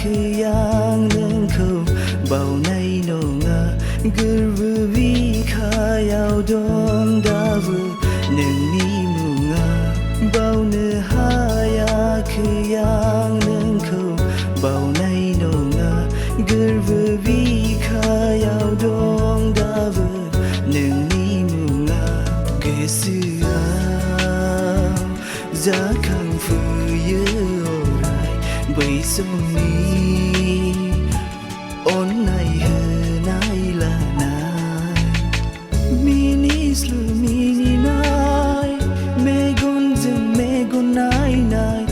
คือyang nengkau bau nai nonga gerbu bi khayau dong davu neng ni munga bau ne hayaคือyang nengkau bau nai nonga gerbu bi khayau dong davu neng ni munga gesia za khang fu ye orai bai song ni on nai he nai la nai mini slu mini nai megon zeng megon nai nai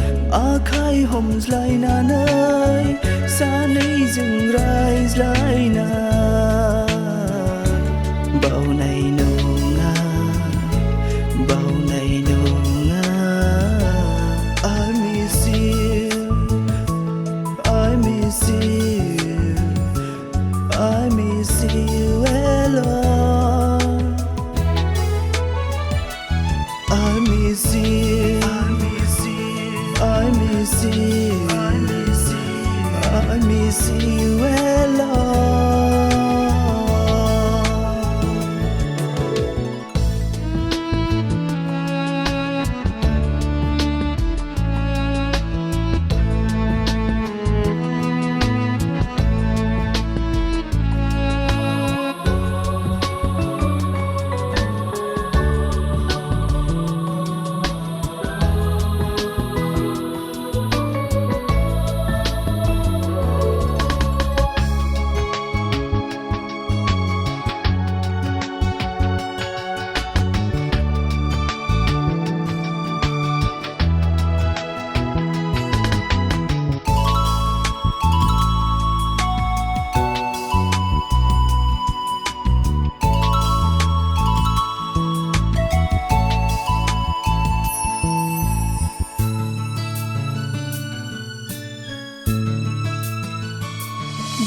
a khai hom zlai na nai sa nei zeng rai zlai na bao nai nonga bao nai nonga I miss you I miss you I miss you alone I miss you I miss you I miss you I miss you I miss you alone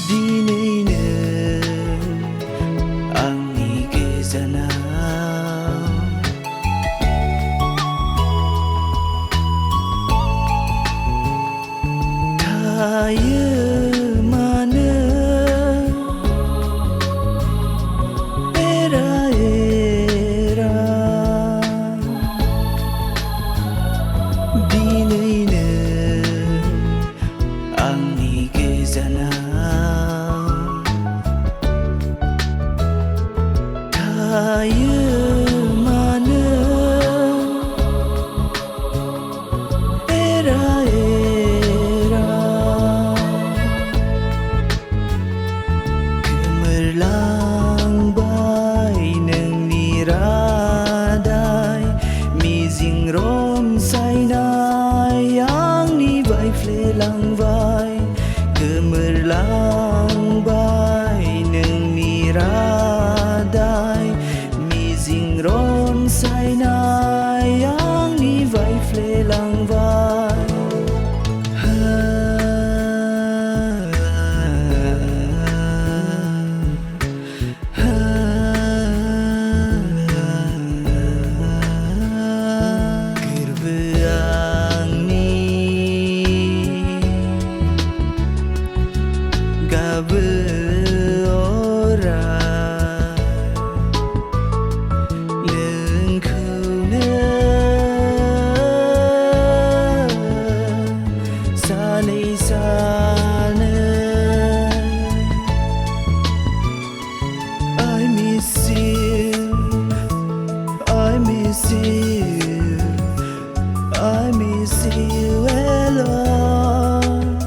Dinayna angni gezana Kaya mana era Dinayna angni gezana Kaya mana era Gemerlang bai neng niradai mizing rom sai nai yang ni bai flelang vai Gemerlang bai neng niradai mizing rom sai nai yang ni bai flelang vai I miss you I miss you I miss you alone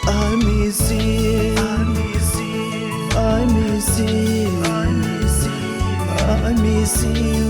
I miss you I miss you I miss you I miss you I miss you